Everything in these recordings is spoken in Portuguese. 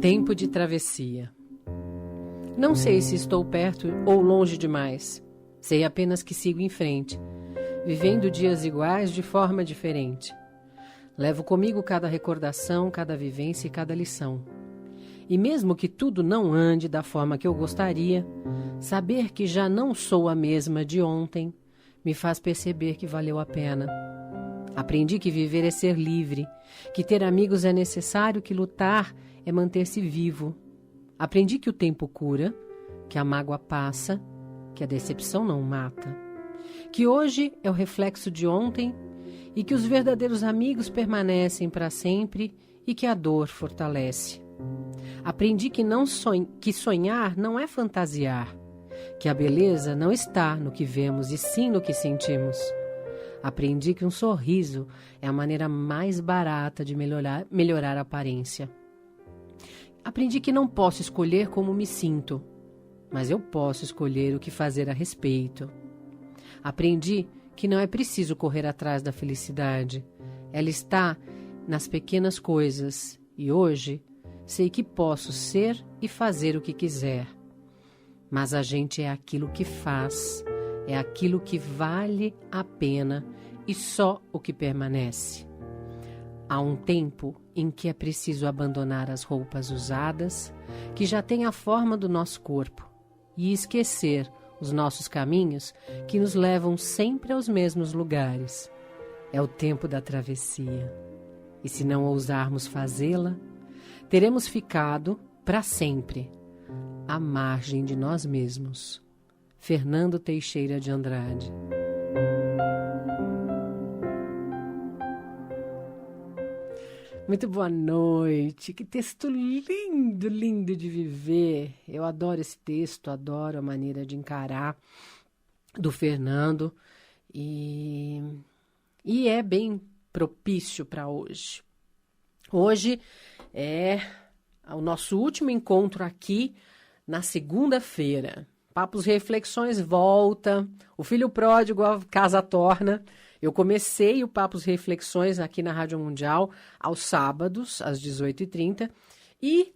Tempo de travessia. Não sei se estou perto ou longe demais. Sei apenas que sigo em frente, vivendo dias iguais de forma diferente. Levo comigo cada recordação, cada vivência e cada lição. E mesmo que tudo não ande da forma que eu gostaria, saber que já não sou a mesma de ontem me faz perceber que valeu a pena. Aprendi que viver é ser livre, que ter amigos é necessário, que lutar é manter-se vivo. Aprendi que o tempo cura, que a mágoa passa, que a decepção não mata, que hoje é o reflexo de ontem e que os verdadeiros amigos permanecem para sempre e que a dor fortalece. Aprendi que sonhar não é fantasiar, que a beleza não está no que vemos e sim no que sentimos. Aprendi que um sorriso é a maneira mais barata de melhorar a aparência. Aprendi que não posso escolher como me sinto, mas eu posso escolher o que fazer a respeito. Aprendi que não é preciso correr atrás da felicidade. Ela está nas pequenas coisas e hoje sei que posso ser e fazer o que quiser. Mas a gente é aquilo que faz, é aquilo que vale a pena e só o que permanece. Há um tempo em que é preciso abandonar as roupas usadas, que já têm a forma do nosso corpo, e esquecer os nossos caminhos que nos levam sempre aos mesmos lugares. É o tempo da travessia. E se não ousarmos fazê-la, teremos ficado, para sempre, à margem de nós mesmos. Fernando Teixeira de Andrade. Muito boa noite, que texto lindo, lindo de viver. Eu adoro esse texto, adoro a maneira de encarar do Fernando e é bem propício para hoje. Hoje é o nosso último encontro aqui na segunda-feira. Papos e Reflexões volta, o filho pródigo a casa torna. Eu comecei o Papos e Reflexões aqui na Rádio Mundial aos sábados, às 18h30, e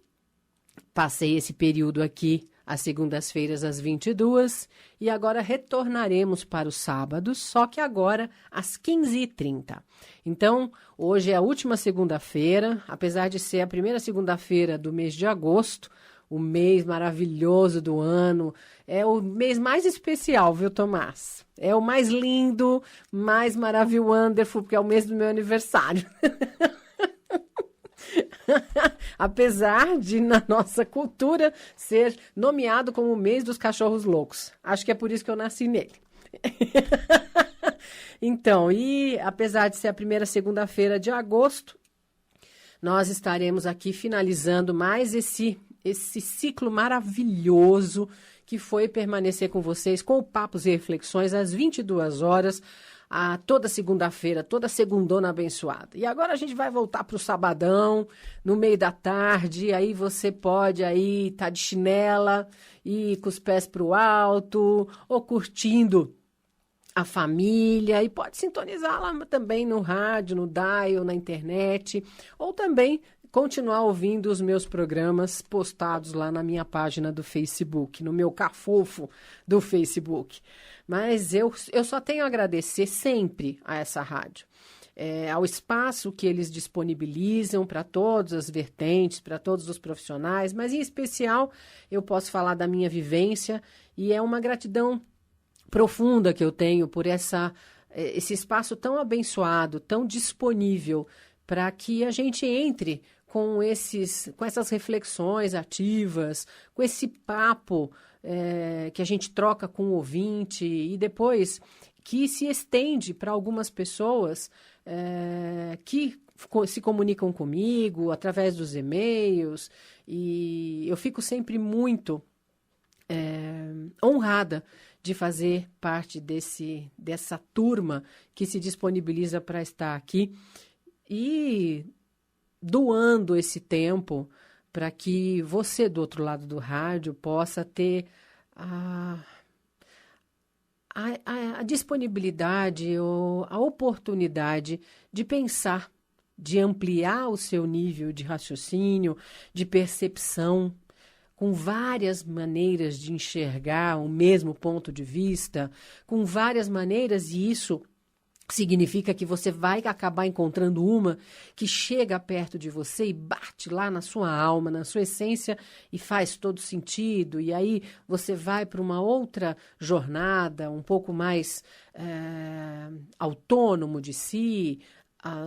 passei esse período aqui às segundas-feiras, às 22h, e agora retornaremos para os sábados, só que agora às 15h30. Então, hoje é a última segunda-feira, apesar de ser a primeira segunda-feira do mês de agosto, o mês maravilhoso do ano, é o mês mais especial, viu, Tomás? É o mais lindo, mais maravilhoso, wonderful, porque é o mês do meu aniversário. Apesar de, na nossa cultura, ser nomeado como o mês dos cachorros loucos. Acho que é por isso que eu nasci nele. Então, e apesar de ser a primeira segunda-feira de agosto, nós estaremos aqui finalizando mais esse ciclo maravilhoso que foi permanecer com vocês com o Papos e Reflexões às 22h, toda segunda-feira, toda segundona abençoada. E agora a gente vai voltar para o sabadão, no meio da tarde, aí você pode aí estar de chinela e com os pés para o alto, ou curtindo a família, e pode sintonizar lá também no rádio, no dial, na internet, ou também continuar ouvindo os meus programas postados lá na minha página do Facebook, no meu cafofo do Facebook. Mas eu só tenho a agradecer sempre a essa rádio, ao espaço que eles disponibilizam para todas as vertentes, para todos os profissionais, mas em especial eu posso falar da minha vivência e é uma gratidão profunda que eu tenho por esse espaço tão abençoado, tão disponível para que a gente entre com essas reflexões ativas, com esse papo que a gente troca com o ouvinte e depois que se estende para algumas pessoas que se comunicam comigo através dos e-mails, e eu fico sempre muito honrada de fazer parte dessa turma que se disponibiliza para estar aqui e doando esse tempo para que você do outro lado do rádio possa ter a disponibilidade ou a oportunidade de pensar de ampliar o seu nível de raciocínio, de percepção, com várias maneiras de enxergar o mesmo ponto de vista, com várias maneiras, e isso significa que você vai acabar encontrando uma que chega perto de você e bate lá na sua alma, na sua essência, e faz todo sentido. E aí você vai para uma outra jornada, um pouco mais autônomo de si,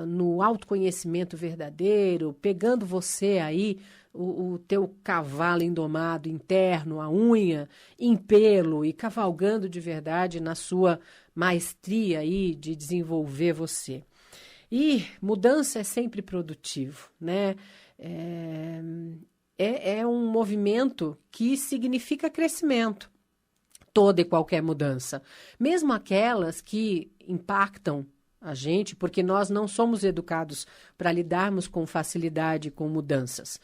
no autoconhecimento verdadeiro, pegando você aí, o teu cavalo indomado interno, a unha em pelo, e cavalgando de verdade na sua maestria aí de desenvolver você. E mudança é sempre produtivo, né? É um movimento que significa crescimento, toda e qualquer mudança, mesmo aquelas que impactam a gente, porque nós não somos educados para lidarmos com facilidade com mudanças.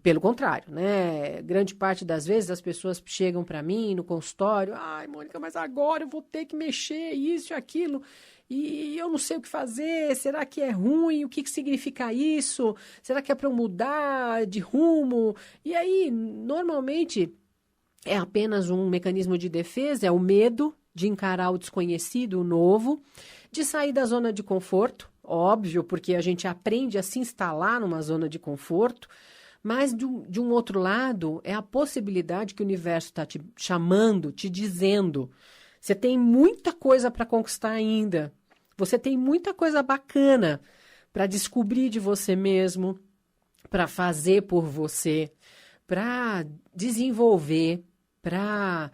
Pelo contrário, né? Grande parte das vezes as pessoas chegam para mim no consultório, ai, Mônica, mas agora eu vou ter que mexer isso e aquilo, e eu não sei o que fazer, será que é ruim? O que significa isso? Será que é para eu mudar de rumo? E aí, normalmente, é apenas um mecanismo de defesa, é o medo de encarar o desconhecido, o novo, de sair da zona de conforto, óbvio, porque a gente aprende a se instalar numa zona de conforto, mas de um outro lado é a possibilidade que o universo está te chamando, te dizendo, você tem muita coisa para conquistar ainda, você tem muita coisa bacana para descobrir de você mesmo, para fazer por você, para desenvolver, para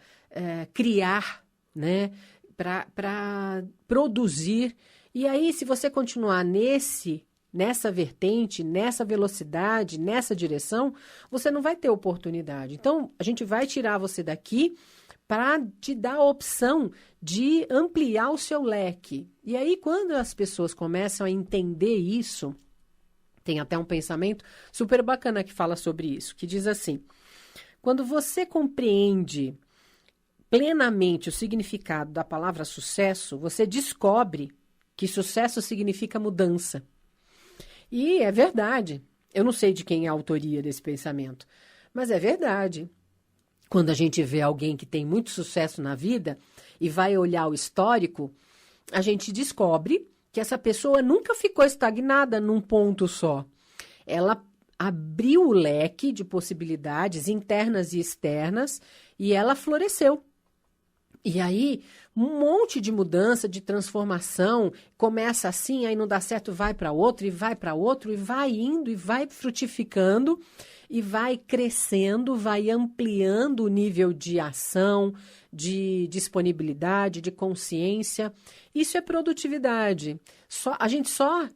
criar, né? Para produzir. E aí, se você continuar nessa vertente, nessa velocidade, nessa direção, você não vai ter oportunidade. Então, a gente vai tirar você daqui para te dar a opção de ampliar o seu leque. E aí, quando as pessoas começam a entender isso, tem até um pensamento super bacana que fala sobre isso, que diz assim, quando você compreende plenamente o significado da palavra sucesso, você descobre que sucesso significa mudança. E é verdade. Eu não sei de quem é a autoria desse pensamento, mas é verdade. Quando a gente vê alguém que tem muito sucesso na vida e vai olhar o histórico, a gente descobre que essa pessoa nunca ficou estagnada num ponto só. Ela abriu o leque de possibilidades internas e externas e ela floresceu. E aí, um monte de mudança, de transformação, começa assim, aí não dá certo, vai para outro, e vai para outro, e vai indo, e vai frutificando, e vai crescendo, vai ampliando o nível de ação, de disponibilidade, de consciência. Isso é produtividade. A gente só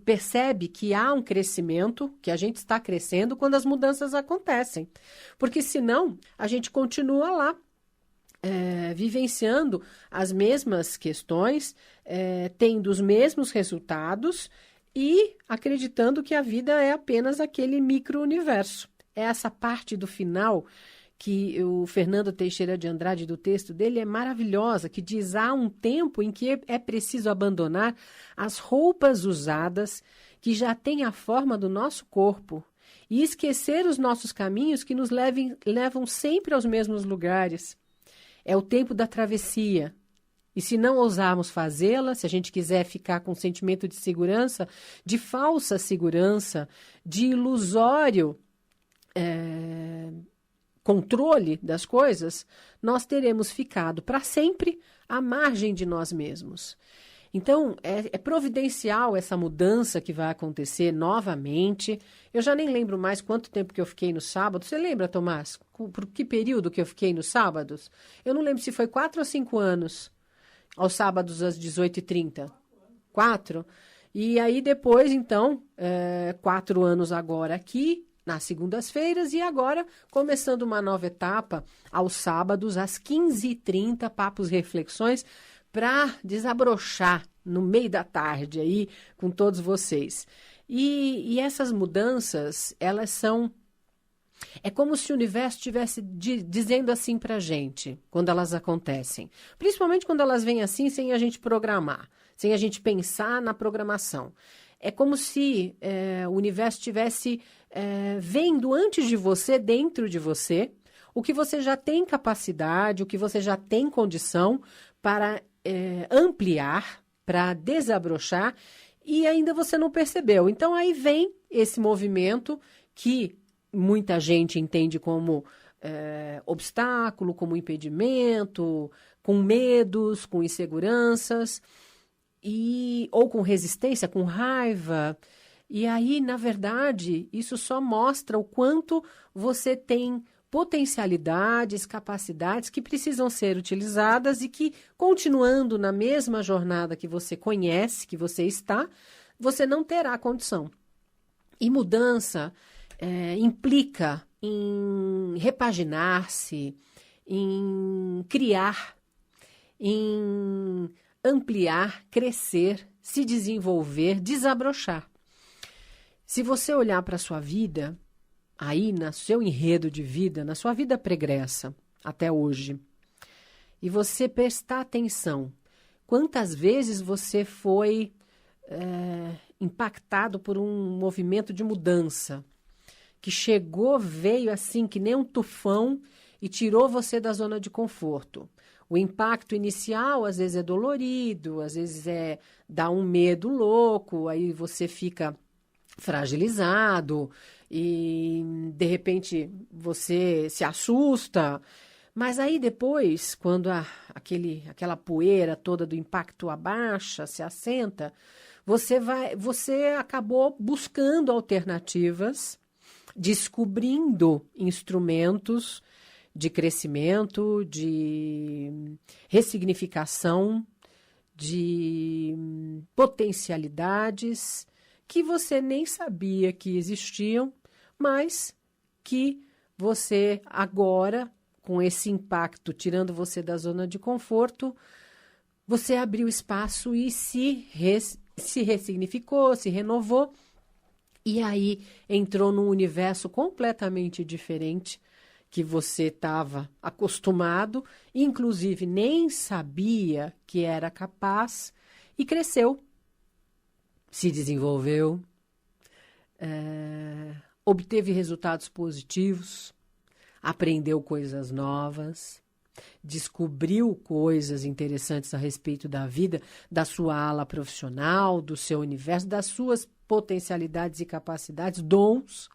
percebe que há um crescimento, que a gente está crescendo quando as mudanças acontecem. Porque senão, a gente continua lá, vivenciando as mesmas questões, tendo os mesmos resultados e acreditando que a vida é apenas aquele micro-universo. É essa parte do final que o Fernando Teixeira de Andrade, do texto dele, é maravilhosa, que diz, há um tempo em que é preciso abandonar as roupas usadas que já têm a forma do nosso corpo e esquecer os nossos caminhos que nos levam sempre aos mesmos lugares. É o tempo da travessia. E se não ousarmos fazê-la, se a gente quiser ficar com um sentimento de segurança, de falsa segurança, de ilusório controle das coisas, nós teremos ficado para sempre à margem de nós mesmos. Então, é providencial essa mudança que vai acontecer novamente. Eu já nem lembro mais quanto tempo que eu fiquei no sábado. Você lembra, Tomás? Por que período que eu fiquei nos sábados? Eu não lembro se foi 4 ou 5 anos. Aos sábados, às 18h30. 4? E aí, depois, então, 4 anos agora aqui, nas segundas-feiras, e agora começando uma nova etapa, aos sábados, às 15h30, Papos Reflexões, para desabrochar no meio da tarde aí com todos vocês. E essas mudanças, elas são... É como se o universo estivesse dizendo assim para a gente, quando elas acontecem. Principalmente quando elas vêm assim, sem a gente programar, sem a gente pensar na programação. É como se o universo estivesse vendo antes de você, dentro de você, o que você já tem capacidade, o que você já tem condição para ampliar, para desabrochar, e ainda você não percebeu. Então, aí vem esse movimento que muita gente entende como obstáculo, como impedimento, com medos, com inseguranças, ou com resistência, com raiva. E aí, na verdade, isso só mostra o quanto você tem potencialidades, capacidades que precisam ser utilizadas e que, continuando na mesma jornada que você conhece, que você está, você não terá condição. E mudança implica em repaginar-se, em criar, em ampliar, crescer, se desenvolver, desabrochar. Se você olhar para a sua vida, aí no seu enredo de vida, na sua vida pregressa, até hoje, e você prestar atenção, quantas vezes você foi impactado por um movimento de mudança, que chegou, veio assim, que nem um tufão, e tirou você da zona de conforto. O impacto inicial, às vezes, é dolorido, às vezes dá um medo louco, aí você fica fragilizado e, de repente, você se assusta. Mas aí depois, quando aquela poeira toda do impacto abaixa, se assenta, você acabou buscando alternativas, descobrindo instrumentos de crescimento, de ressignificação, de potencialidades que você nem sabia que existiam, mas que você agora, com esse impacto, tirando você da zona de conforto, você abriu espaço e se ressignificou, se renovou, e aí entrou num universo completamente diferente que você estava acostumado, inclusive nem sabia que era capaz, e cresceu, se desenvolveu, obteve resultados positivos, aprendeu coisas novas, descobriu coisas interessantes a respeito da vida, da sua ala profissional, do seu universo, das suas potencialidades e capacidades, dons.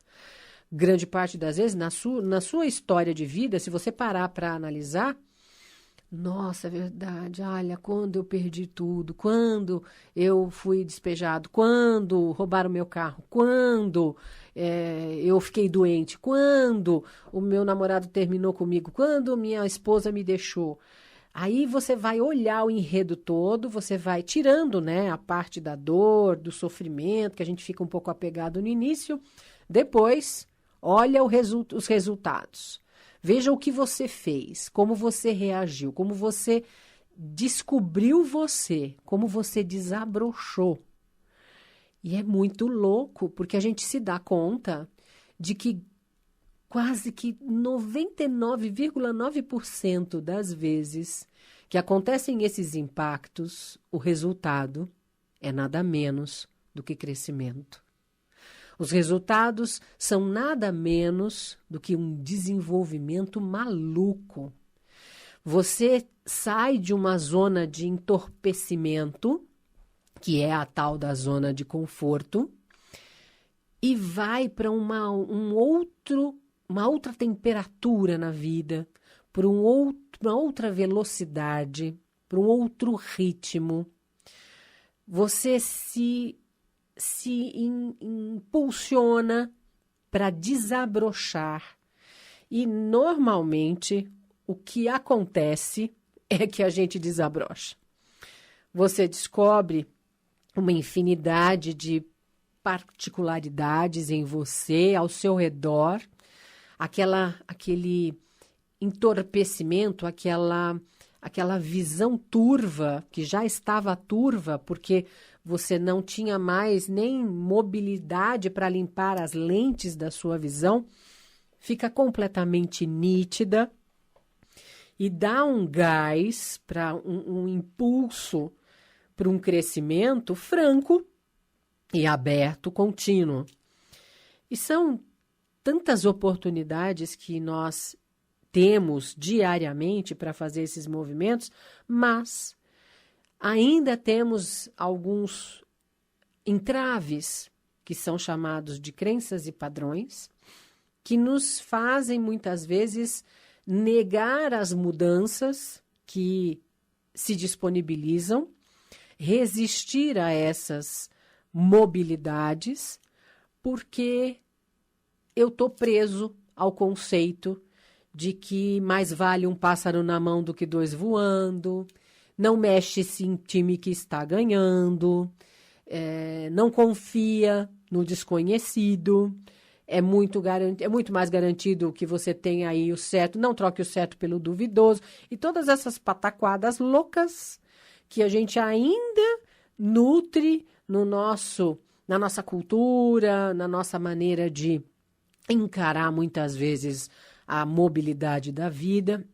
Grande parte das vezes, na sua história de vida, se você parar para analisar, nossa, é verdade, olha, quando eu perdi tudo, quando eu fui despejado, quando roubaram meu carro, quando eu fiquei doente, quando o meu namorado terminou comigo, quando minha esposa me deixou. Aí você vai olhar o enredo todo, você vai tirando, né, a parte da dor, do sofrimento, que a gente fica um pouco apegado no início. Depois, olha os resultados. Veja o que você fez, como você reagiu, como você descobriu você, como você desabrochou. E é muito louco, porque a gente se dá conta de que quase que 99,9% das vezes que acontecem esses impactos, o resultado é nada menos do que crescimento. Os resultados são nada menos do que um desenvolvimento maluco. Você sai de uma zona de entorpecimento, que é a tal da zona de conforto, e vai para uma outra temperatura na vida, para uma outra velocidade, para um outro ritmo. Você se impulsiona para desabrochar. E, normalmente, o que acontece é que a gente desabrocha. Você descobre uma infinidade de particularidades em você, ao seu redor, aquele entorpecimento, aquela visão turva, que já estava turva, porque você não tinha mais nem mobilidade para limpar as lentes da sua visão, fica completamente nítida e dá um gás para um impulso para um crescimento franco, e aberto, contínuo. E são tantas oportunidades que nós temos diariamente para fazer esses movimentos, mas ainda temos alguns entraves, que são chamados de crenças e padrões, que nos fazem muitas vezes negar as mudanças que se disponibilizam, resistir a essas mobilidades, porque eu estou preso ao conceito de que mais vale um pássaro na mão do que dois voando, não mexe-se em time que está ganhando, não confia no desconhecido, é muito mais garantido que você tenha aí o certo, não troque o certo pelo duvidoso, e todas essas pataquadas loucas que a gente ainda nutre na nossa cultura, na nossa maneira de encarar muitas vezes a mobilidade da vida.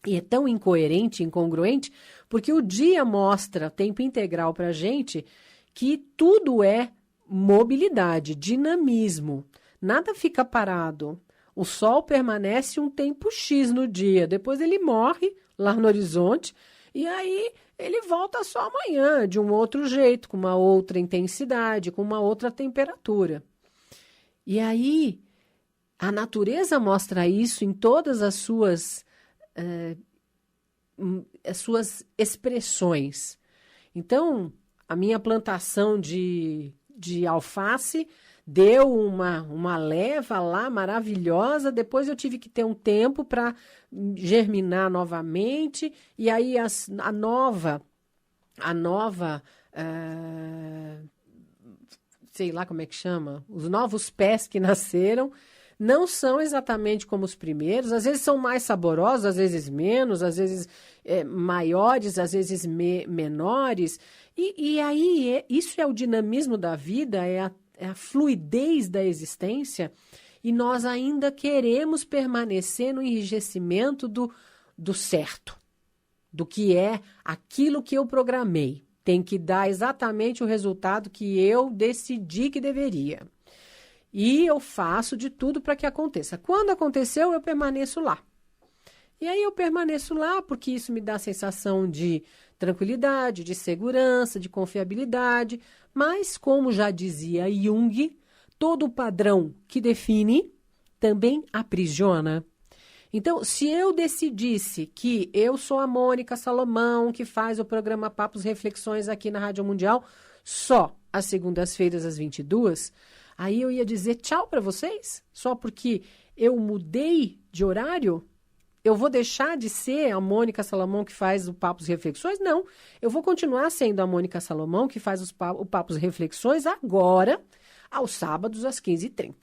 E é tão incoerente, incongruente, porque o dia mostra tempo integral para a gente que tudo é mobilidade, dinamismo. Nada fica parado. O sol permanece um tempo X no dia, depois ele morre lá no horizonte e aí ele volta só amanhã, de um outro jeito, com uma outra intensidade, com uma outra temperatura. E aí a natureza mostra isso em todas as suas expressões. Então, a minha plantação de alface deu uma leva lá maravilhosa, depois eu tive que ter um tempo para germinar novamente, e aí a nova, sei lá como é que chama, os novos pés que nasceram, não são exatamente como os primeiros, às vezes são mais saborosos, às vezes menos, às vezes maiores, às vezes menores. E aí, isso é o dinamismo da vida, é a fluidez da existência, e nós ainda queremos permanecer no enrijecimento do certo, do que é aquilo que eu programei. Tem que dar exatamente o resultado que eu decidi que deveria. E eu faço de tudo para que aconteça. Quando aconteceu, eu permaneço lá. E aí eu permaneço lá porque isso me dá a sensação de tranquilidade, de segurança, de confiabilidade. Mas, como já dizia Jung, todo padrão que define também aprisiona. Então, se eu decidisse que eu sou a Mônica Salomão, que faz o programa Papos Reflexões aqui na Rádio Mundial, só às segundas-feiras às 22h, aí eu ia dizer tchau para vocês, só porque eu mudei de horário? Eu vou deixar de ser a Mônica Salomão que faz o Papos Reflexões? Não, eu vou continuar sendo a Mônica Salomão que faz o Papos Reflexões agora, aos sábados, às 15h30.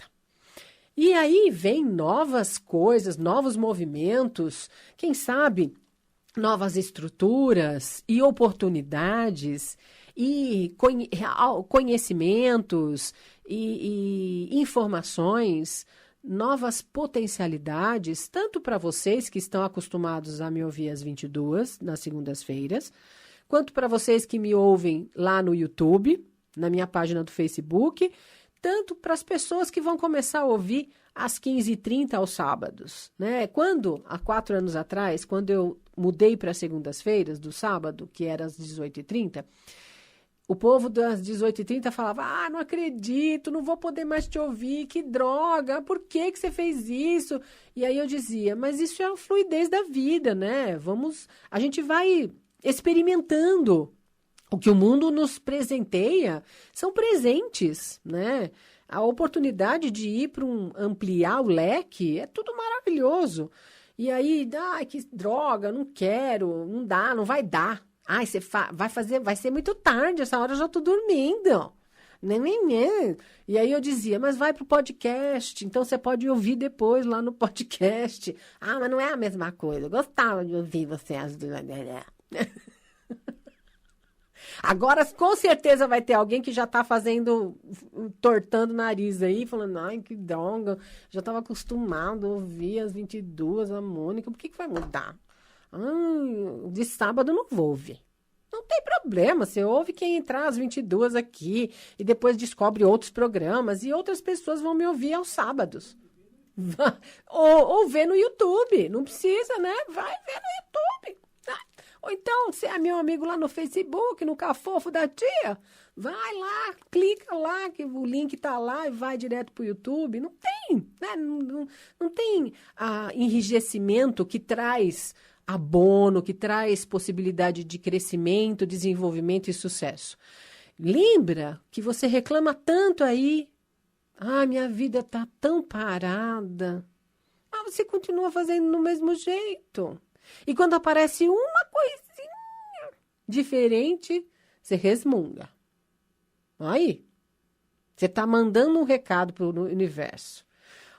E aí vem novas coisas, novos movimentos, quem sabe novas estruturas e oportunidades e conhecimentos e informações, novas potencialidades, tanto para vocês que estão acostumados a me ouvir às 22h, nas segundas-feiras, quanto para vocês que me ouvem lá no YouTube, na minha página do Facebook, tanto para as pessoas que vão começar a ouvir às 15h30 aos sábados, né? Há 4 anos atrás, quando eu mudei para as segundas-feiras, do sábado, que era às 18h30, o povo das 18h30 falava, não acredito, não vou poder mais te ouvir, que droga, por que você fez isso? E aí eu dizia, mas isso é a fluidez da vida, né? A gente vai experimentando. O que o mundo nos presenteia são presentes, né? A oportunidade de ir para ampliar o leque é tudo maravilhoso. E aí, que droga, não quero, não dá, não vai dar. Você vai ser muito tarde, essa hora eu já estou dormindo. E aí eu dizia, mas vai para o podcast, então você pode ouvir depois lá no podcast. Mas não é a mesma coisa, eu gostava de ouvir você às duas. Agora, com certeza, vai ter alguém que já está tortando o nariz aí, falando, que droga, já estava acostumado a ouvir às 22h a Mônica, por que vai mudar? De sábado eu não vou ouvir. Não tem problema, você ouve quem entrar às 22 aqui e depois descobre outros programas e outras pessoas vão me ouvir aos sábados. Ou ver no YouTube, não precisa, né? Vai ver no YouTube. Ou então, se é meu amigo lá no Facebook, no Cafofo da Tia, vai lá, clica lá, que o link tá lá e vai direto pro YouTube. Não tem, né? Não tem enrijecimento que traz abono, que traz possibilidade de crescimento, desenvolvimento e sucesso. Lembra que você reclama tanto aí. Minha vida tá tão parada. Você continua fazendo do mesmo jeito. E quando aparece uma coisinha diferente, você resmunga. Aí, você tá mandando um recado pro universo.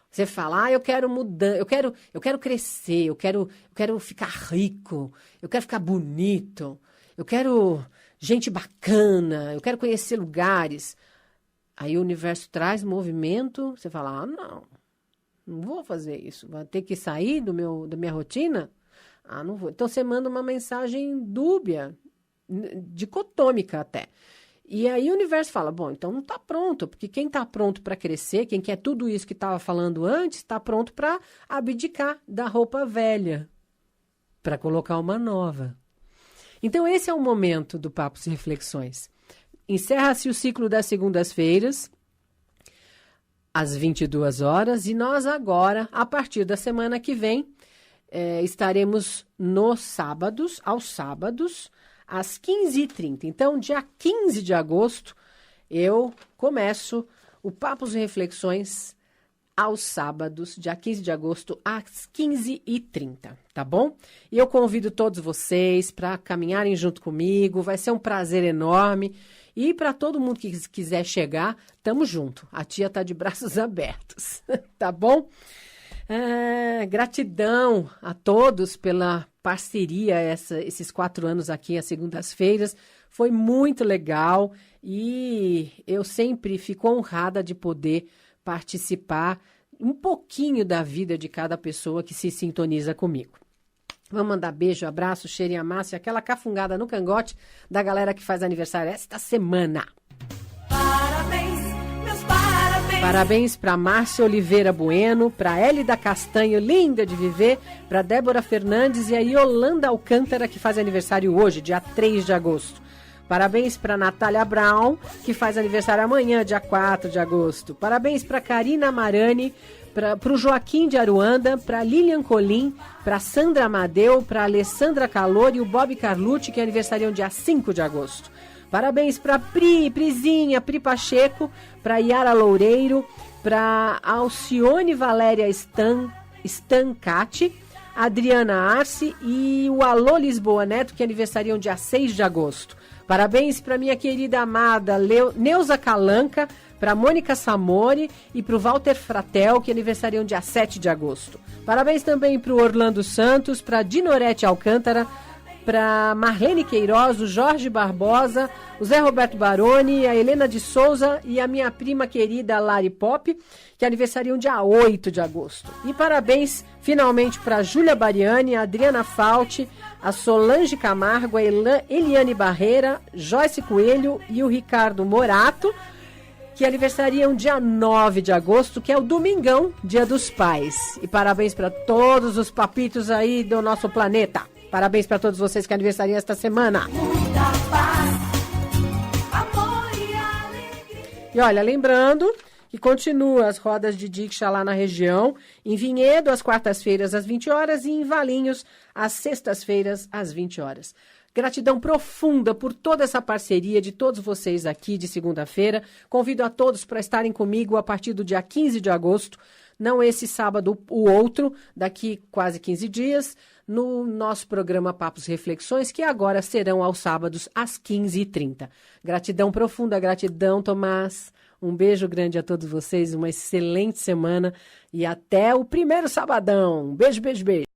Você fala, eu quero mudar, eu quero crescer, eu quero ficar rico, eu quero ficar bonito, eu quero gente bacana, eu quero conhecer lugares. Aí o universo traz movimento, você fala, não vou fazer isso, vou ter que sair da minha rotina? Não vou. Então você manda uma mensagem dúbia, dicotômica até. E aí o universo fala, bom, então não está pronto, porque quem está pronto para crescer, quem quer tudo isso que estava falando antes, está pronto para abdicar da roupa velha, para colocar uma nova. Então esse é o momento do Papos e Reflexões. Encerra-se o ciclo das segundas-feiras, às 22 horas, e nós agora, a partir da semana que vem, estaremos aos sábados, às 15h30. Então, dia 15 de agosto, eu começo o Papos e Reflexões aos sábados, dia 15 de agosto, às 15h30, tá bom? E eu convido todos vocês para caminharem junto comigo, vai ser um prazer enorme. E para todo mundo que quiser chegar, tamo junto. A tia tá de braços abertos, tá bom? Gratidão a todos pela parceria esses 4 anos aqui às segundas-feiras. Foi muito legal e eu sempre fico honrada de poder participar um pouquinho da vida de cada pessoa que se sintoniza comigo. Vamos mandar beijo, abraço, cheiro e amasso e aquela cafungada no cangote da galera que faz aniversário esta semana. Parabéns, meus parabéns. Parabéns para Márcia Oliveira Bueno, para Hélida Castanho, linda de viver, para Débora Fernandes e a Yolanda Alcântara, que faz aniversário hoje, dia 3 de agosto. Parabéns para Natália Brown, que faz aniversário amanhã, dia 4 de agosto. Parabéns para Karina Marani, para o Joaquim de Aruanda, para Lilian Colim, para Sandra Amadeu, para Alessandra Calori e o Bob Carlucci, que aniversariam dia 5 de agosto. Parabéns para Prizinha, Pri Pacheco, para Yara Loureiro, para Alcione Valéria Stancati, Adriana Arce e o Alô Lisboa Neto, que aniversariam dia 6 de agosto. Parabéns para minha querida amada Neuza Calanca, para Mônica Samori e para o Walter Fratel, que aniversariam dia 7 de agosto. Parabéns também para o Orlando Santos, para Dinorete Alcântara, para Marlene Queiroz, o Jorge Barbosa, o Zé Roberto Baroni, a Helena de Souza e a minha prima querida Lari Pop, que aniversariam dia 8 de agosto. E parabéns finalmente para a Júlia Bariani, a Adriana Fauti, a Solange Camargo, a Eliane Barreira, Joyce Coelho e o Ricardo Morato, que aniversariam dia 9 de agosto, que é o domingão, dia dos pais. E parabéns para todos os papitos aí do nosso planeta. Parabéns para todos vocês que aniversariam esta semana. Muita paz, amor e alegria. E olha, lembrando que continua as rodas de Diksha lá na região, em Vinhedo, às quartas-feiras, às 20 horas, e em Valinhos, às sextas-feiras, às 20 horas. Gratidão profunda por toda essa parceria de todos vocês aqui de segunda-feira. Convido a todos para estarem comigo a partir do dia 15 de agosto, não esse sábado, o outro, daqui quase 15 dias, no nosso programa Papos e Reflexões, que agora serão aos sábados, às 15h30. Gratidão profunda, gratidão, Tomás. Um beijo grande a todos vocês, uma excelente semana e até o primeiro sabadão. Beijo, beijo, beijo.